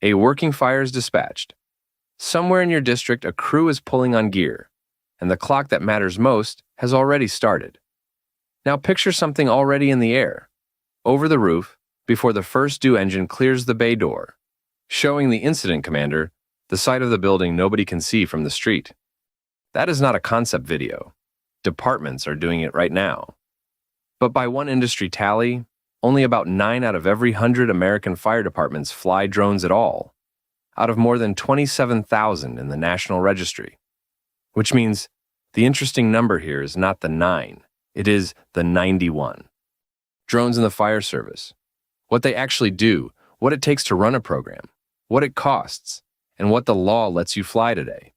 A working fire is dispatched. Somewhere in your district, a crew is pulling on gear, and the clock that matters most has already started. Now picture something already in the air, over the roof, before the first due engine clears the bay door, showing the incident commander the side of the building nobody can see from the street. That is not a concept video. Departments are doing it right now. But by one industry tally, only about 9 out of every 100 American fire departments fly drones at all, out of more than 27,000 in the National Registry. Which means the interesting number here is not the 9, it is the 91. Drones in the fire service. What they actually do, what it takes to run a program, what it costs, and what the law lets you fly today.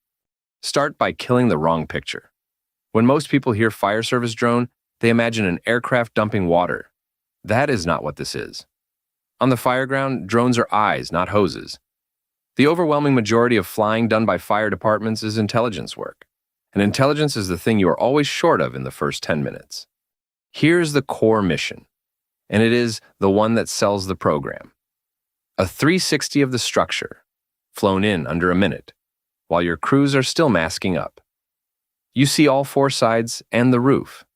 Start by killing the wrong picture. When most people hear fire service drone, they imagine an aircraft dumping water. That is not what this is. On the fireground, drones are eyes, not hoses. The overwhelming majority of flying done by fire departments is intelligence work, and intelligence is the thing you are always short of in the first 10 minutes. Here's the core mission, and it is the one that sells the program. A 360 of the structure, flown in under a minute, while your crews are still masking up. You see all 4 sides and the roof.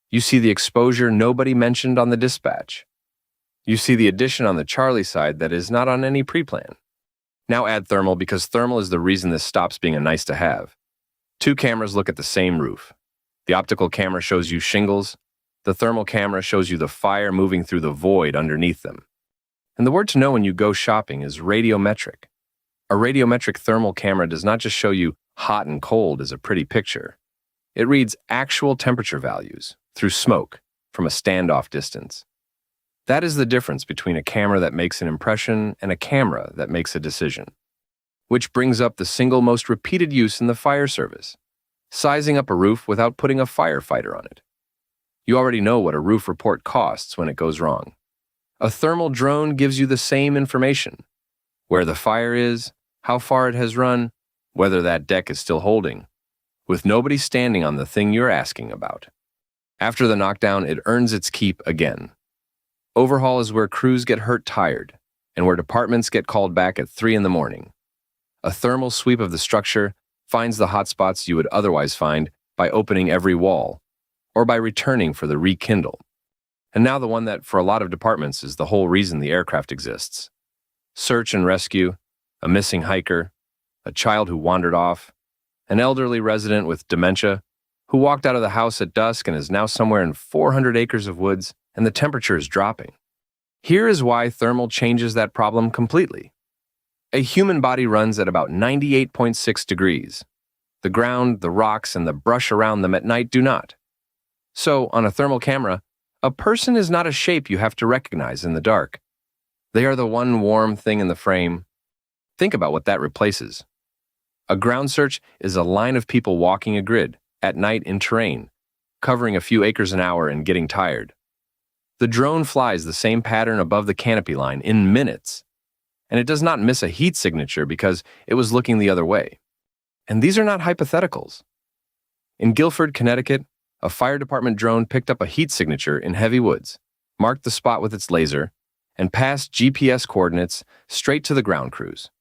You see the exposure nobody mentioned on the dispatch. You see the addition on the Charlie side that is not on any pre-plan. Now add thermal, because thermal is the reason this stops being a nice to have. 2 cameras look at the same roof. The optical camera shows you shingles. The thermal camera shows you the fire moving through the void underneath them. And the word to know when you go shopping is radiometric. A radiometric thermal camera does not just show you hot and cold as a pretty picture. It reads actual temperature values through smoke from a standoff distance. That is the difference between a camera that makes an impression and a camera that makes a decision. Which brings up the single most repeated use in the fire service: sizing up a roof without putting a firefighter on it. You already know what a roof report costs when it goes wrong. A thermal drone gives you the same information: where the fire is, how far it has run, whether that deck is still holding, with nobody standing on the thing you're asking about. After the knockdown, it earns its keep again. Overhaul is where crews get hurt tired, and where departments get called back at 3 in the morning. A thermal sweep of the structure finds the hot spots you would otherwise find by opening every wall, or by returning for the rekindle. And now the one that, for a lot of departments, is the whole reason the aircraft exists. Search and rescue, a missing hiker, a child who wandered off, an elderly resident with dementia who walked out of the house at dusk and is now somewhere in 400 acres of woods, and the temperature is dropping. Here is why thermal changes that problem completely. A human body runs at about 98.6 degrees. The ground, the rocks, and the brush around them at night do not. So, on a thermal camera, a person is not a shape you have to recognize in the dark. They are the one warm thing in the frame. Think about what that replaces. A ground search is a line of people walking a grid, at night in terrain, covering a few acres an hour and getting tired. The drone flies the same pattern above the canopy line in minutes, and it does not miss a heat signature because it was looking the other way. And these are not hypotheticals. In Guilford, Connecticut, a fire department drone picked up a heat signature in heavy woods, marked the spot with its laser, and passed GPS coordinates straight to the ground crews.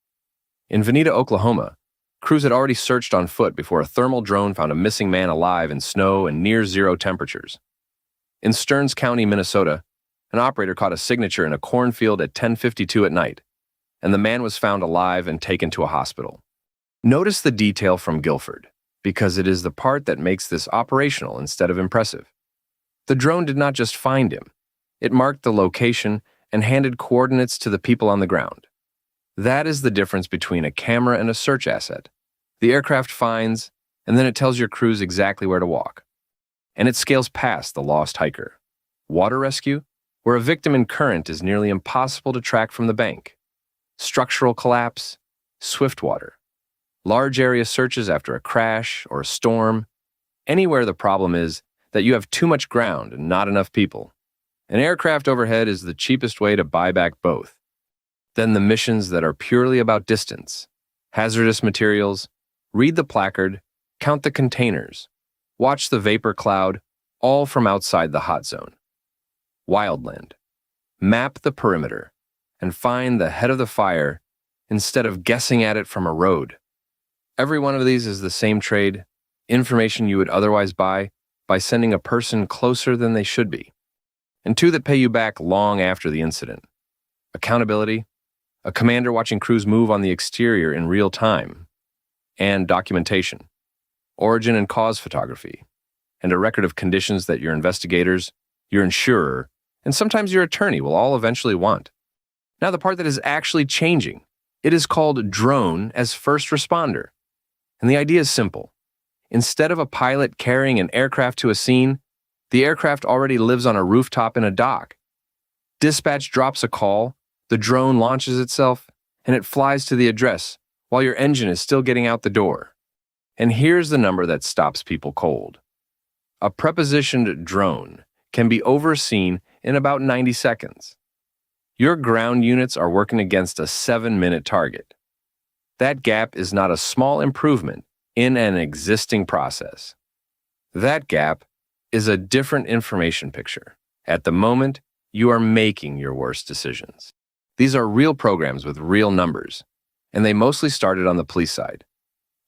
In Veneta, Oklahoma, crews had already searched on foot before a thermal drone found a missing man alive in snow and near-zero temperatures. In Stearns County, Minnesota, an operator caught a signature in a cornfield at 10:52 at night, and the man was found alive and taken to a hospital. Notice the detail from Guilford, because it is the part that makes this operational instead of impressive. The drone did not just find him. It marked the location and handed coordinates to the people on the ground. That is the difference between a camera and a search asset. The aircraft finds, and then it tells your crews exactly where to walk. And it scales past the lost hiker. Water rescue, where a victim in current is nearly impossible to track from the bank. Structural collapse, swift water. Large area searches after a crash or a storm. Anywhere the problem is that you have too much ground and not enough people. An aircraft overhead is the cheapest way to buy back both. Then the missions that are purely about distance, hazardous materials, read the placard, count the containers, watch the vapor cloud, all from outside the hot zone. Wildland. Map the perimeter and find the head of the fire instead of guessing at it from a road. Every one of these is the same trade, information you would otherwise buy by sending a person closer than they should be, and two that pay you back long after the incident. Accountability, a commander watching crews move on the exterior in real time, and documentation, origin and cause photography, and a record of conditions that your investigators, your insurer, and sometimes your attorney will all eventually want. Now the part that is actually changing. It is called drone as first responder. And the idea is simple. Instead of a pilot carrying an aircraft to a scene, the aircraft already lives on a rooftop in a dock. Dispatch drops a call, the drone launches itself, and it flies to the address while your engine is still getting out the door. And here's the number that stops people cold. A prepositioned drone can be overseen in about 90 seconds. Your ground units are working against a 7-minute target. That gap is not a small improvement in an existing process. That gap is a different information picture. At the moment, you are making your worst decisions. These are real programs with real numbers, and they mostly started on the police side.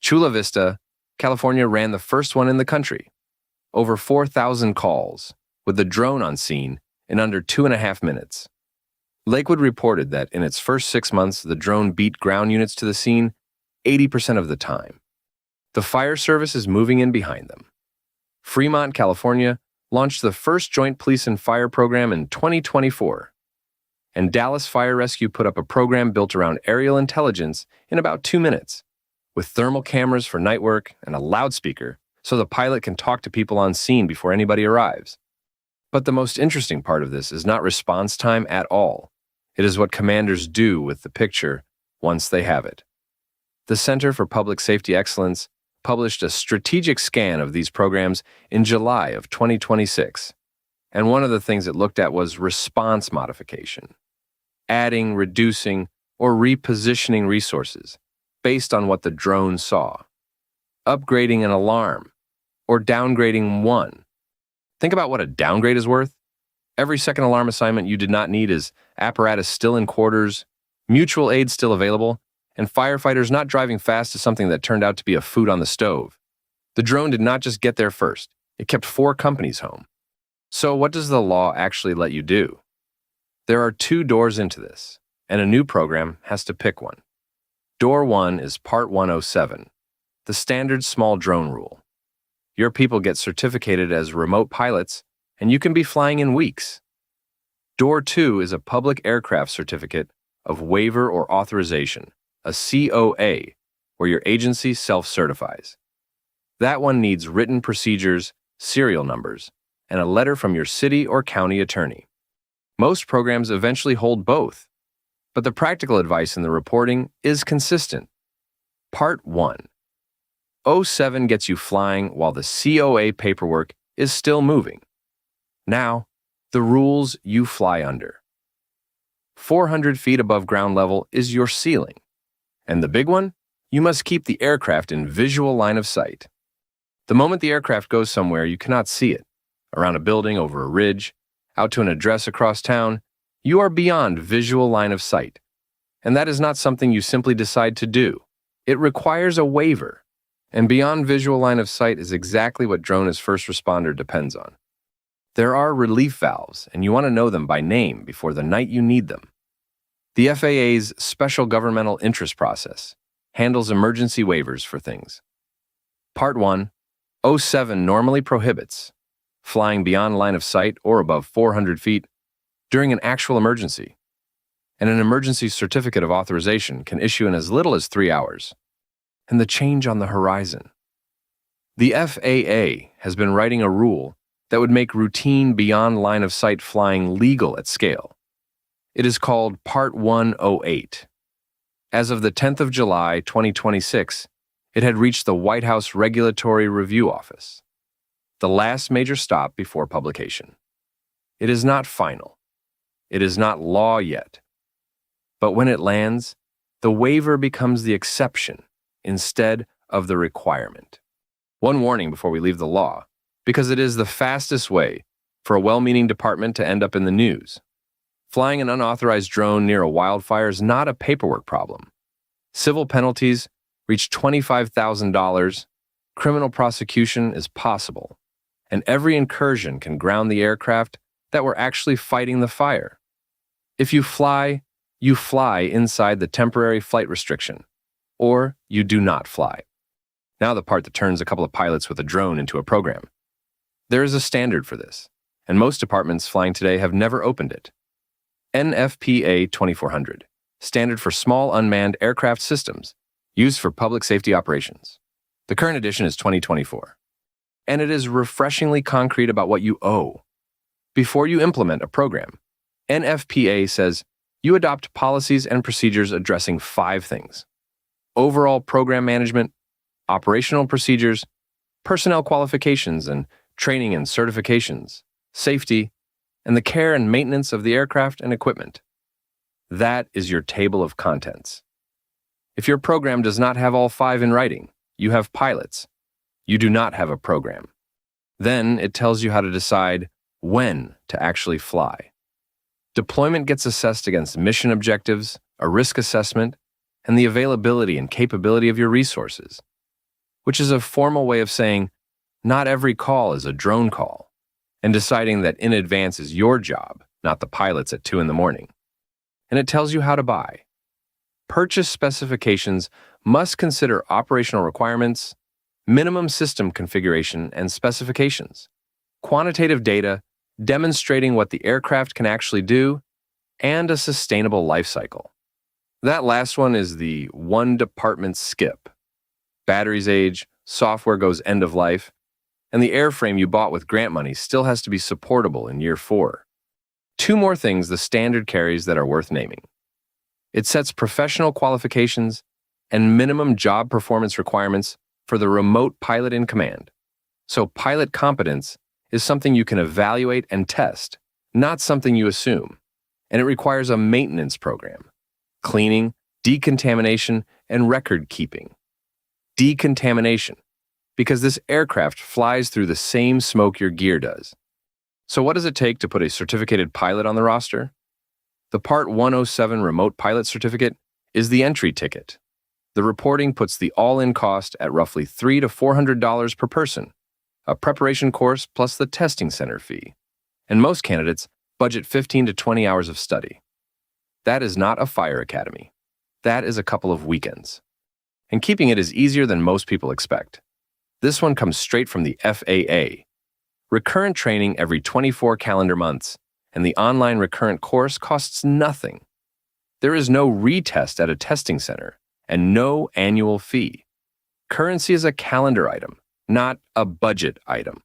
Chula Vista, California ran the first one in the country. Over 4,000 calls, with the drone on scene in under 2.5 minutes. Lakewood reported that in its first 6 months, the drone beat ground units to the scene 80% of the time. The fire service is moving in behind them. Fremont, California, launched the first joint police and fire program in 2024. And Dallas Fire Rescue put up a program built around aerial intelligence in about 2 minutes, with thermal cameras for night work and a loudspeaker so the pilot can talk to people on scene before anybody arrives. But the most interesting part of this is not response time at all. It is what commanders do with the picture once they have it. The Center for Public Safety Excellence published a strategic scan of these programs in July of 2026, and one of the things it looked at was response modification, adding, reducing, or repositioning resources based on what the drone saw, upgrading an alarm, or downgrading one. Think about what a downgrade is worth. Every second alarm assignment you did not need is apparatus still in quarters, mutual aid still available, and firefighters not driving fast to something that turned out to be a food on the stove. The drone did not just get there first. It kept 4 companies home. So what does the law actually let you do? There are 2 doors into this, and a new program has to pick one. Door 1 is Part 107, the standard small drone rule. Your people get certificated as remote pilots, and you can be flying in weeks. Door 2 is a public aircraft certificate of waiver or authorization, a COA, where your agency self-certifies. That one needs written procedures, serial numbers, and a letter from your city or county attorney. Most programs eventually hold both, but the practical advice in the reporting is consistent. Part 1. 07 gets you flying while the COA paperwork is still moving. Now, the rules you fly under. 400 feet above ground level is your ceiling. And the big one? You must keep the aircraft in visual line of sight. The moment the aircraft goes somewhere, you cannot see it. Around a building, over a ridge, out to an address across town, you are beyond visual line of sight. And that is not something you simply decide to do. It requires a waiver. And beyond visual line of sight is exactly what drone as first responder depends on. There are relief valves, and you want to know them by name before the night you need them. The FAA's Special Governmental Interest Process handles emergency waivers for things. Part 1, 07 normally prohibits flying beyond line of sight or above 400 feet during an actual emergency, and an emergency certificate of authorization can issue in as little as 3 hours. And the change on the horizon. The FAA has been writing a rule that would make routine beyond line of sight flying legal at scale. It is called Part 108. As of the 10th of July, 2026, it had reached the White House Regulatory Review Office, the last major stop before publication. It is not final. It is not law yet. But when it lands, the waiver becomes the exception instead of the requirement. One warning before we leave the law, because it is the fastest way for a well-meaning department to end up in the news. Flying an unauthorized drone near a wildfire is not a paperwork problem. Civil penalties reach $25,000, criminal prosecution is possible, and every incursion can ground the aircraft that were actually fighting the fire. If you fly inside the temporary flight restriction, or you do not fly. Now the part that turns a couple of pilots with a drone into a program. There is a standard for this, and most departments flying today have never opened it. NFPA 2400, Standard for Small Unmanned Aircraft Systems, used for public safety operations. The current edition is 2024, and it is refreshingly concrete about what you owe. Before you implement a program, NFPA says you adopt policies and procedures addressing 5 things: overall program management, operational procedures, personnel qualifications and training and certifications, safety, and the care and maintenance of the aircraft and equipment. That is your table of contents. If your program does not have all 5 in writing, you have pilots. You do not have a program. Then it tells you how to decide when to actually fly. Deployment gets assessed against mission objectives, a risk assessment, and the availability and capability of your resources, which is a formal way of saying not every call is a drone call, and deciding that in advance is your job, not the pilot's at 2 in the morning. And it tells you how to buy. Purchase specifications must consider operational requirements, minimum system configuration and specifications, quantitative data demonstrating what the aircraft can actually do, and a sustainable life cycle. That last one is the one department skip. Batteries age, software goes end of life, and the airframe you bought with grant money still has to be supportable in year 4. 2 more things the standard carries that are worth naming. It sets professional qualifications and minimum job performance requirements for the remote pilot in command. So pilot competence is something you can evaluate and test, not something you assume. And it requires a maintenance program: cleaning, decontamination, and record keeping. Decontamination, because this aircraft flies through the same smoke your gear does. So what does it take to put a certificated pilot on the roster? The Part 107 Remote Pilot Certificate is the entry ticket. The reporting puts the all-in cost at roughly $300 to $400 per person, a preparation course plus the testing center fee. And most candidates budget 15 to 20 hours of study. That is not a fire academy. That is a couple of weekends. And keeping it is easier than most people expect. This one comes straight from the FAA. Recurrent training every 24 calendar months, and the online recurrent course costs nothing. There is no retest at a testing center, and no annual fee. Currency is a calendar item, not a budget item.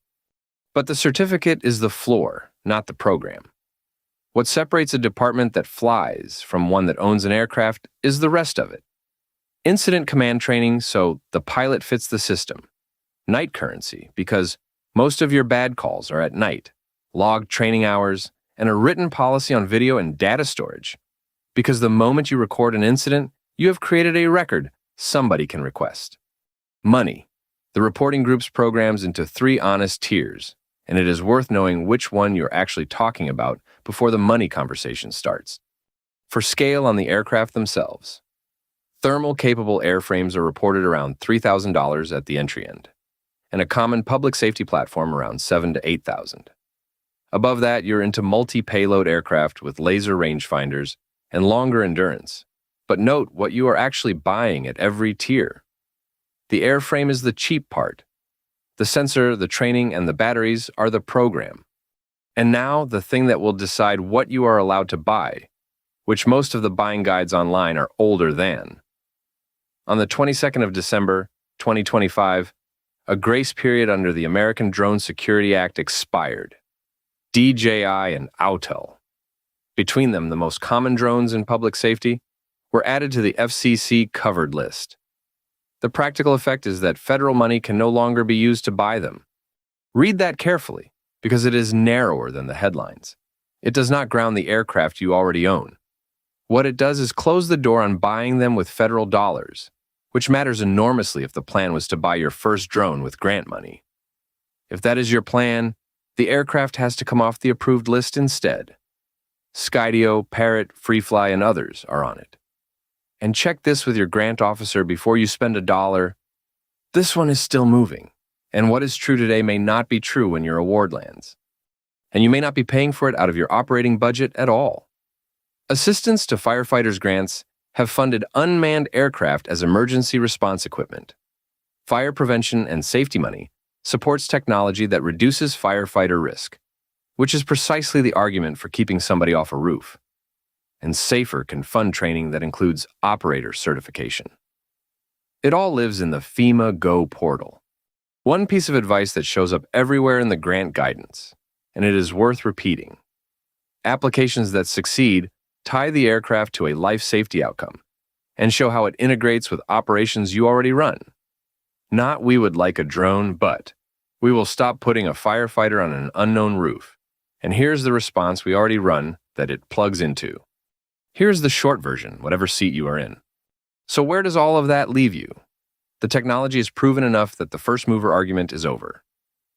But the certificate is the floor, not the program. What separates a department that flies from one that owns an aircraft is the rest of it. Incident command training, so the pilot fits the system. Night currency, because most of your bad calls are at night. Logged training hours, and a written policy on video and data storage. Because the moment you record an incident, you have created a record somebody can request. Money. The reporting groups programs into 3 honest tiers, and it is worth knowing which one you're actually talking about before the money conversation starts. For scale on the aircraft themselves. Thermal-capable airframes are reported around $3,000 at the entry end, and a common public safety platform around $7,000 to $8,000. Above that, you're into multi-payload aircraft with laser rangefinders and longer endurance. But note what you are actually buying at every tier. The airframe is the cheap part. The sensor, the training, and the batteries are the program. And now, the thing that will decide what you are allowed to buy, which most of the buying guides online are older than. On the 22nd of December, 2025, a grace period under the American Drone Security Act expired. DJI and Autel. Between them, the most common drones in public safety were added to the FCC covered list. The practical effect is that federal money can no longer be used to buy them. Read that carefully, because it is narrower than the headlines. It does not ground the aircraft you already own. What it does is close the door on buying them with federal dollars, which matters enormously if the plan was to buy your first drone with grant money. If that is your plan, the aircraft has to come off the approved list instead. Skydio, Parrot, Freefly, and others are on it. And check this with your grant officer before you spend $1. This one is still moving, and what is true today may not be true when your award lands. And you may not be paying for it out of your operating budget at all. Assistance to firefighters grants have funded unmanned aircraft as emergency response equipment. Fire prevention and safety money supports technology that reduces firefighter risk, which is precisely the argument for keeping somebody off a roof. And SAFER can fund training that includes operator certification. It all lives in the FEMA Go portal. One piece of advice that shows up everywhere in the grant guidance, and it is worth repeating. Applications that succeed tie the aircraft to a life safety outcome and show how it integrates with operations you already run. Not we would like a drone, but we will stop putting a firefighter on an unknown roof. And here's the response we already run that it plugs into. Here's the short version, whatever seat you are in. So where does all of that leave you? The technology is proven enough that the first mover argument is over.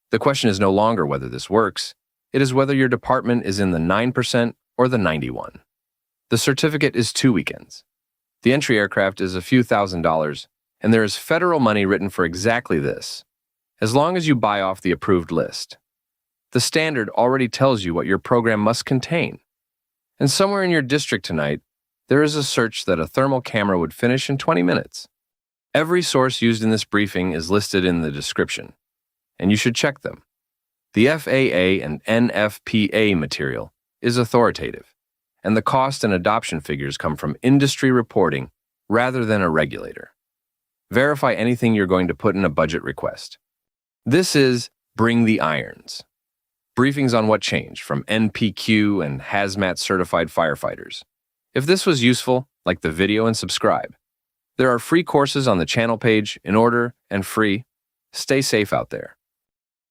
The question is no longer whether this works. It is whether your department is in the 9% or the 91%. The certificate is 2 weekends. The entry aircraft is a few $1,000s, and there is federal money written for exactly this, as long as you buy off the approved list. The standard already tells you what your program must contain. And somewhere in your district tonight, there is a search that a thermal camera would finish in 20 minutes. Every source used in this briefing is listed in the description, and you should check them. The FAA and NFPA material is authoritative, and the cost and adoption figures come from industry reporting rather than a regulator. Verify anything you're going to put in a budget request. This is Bring the Irons. Briefings on what changed from NPQ and Hazmat certified firefighters. If this was useful, like the video and subscribe. There are free courses on the channel page in order and free. Stay safe out there.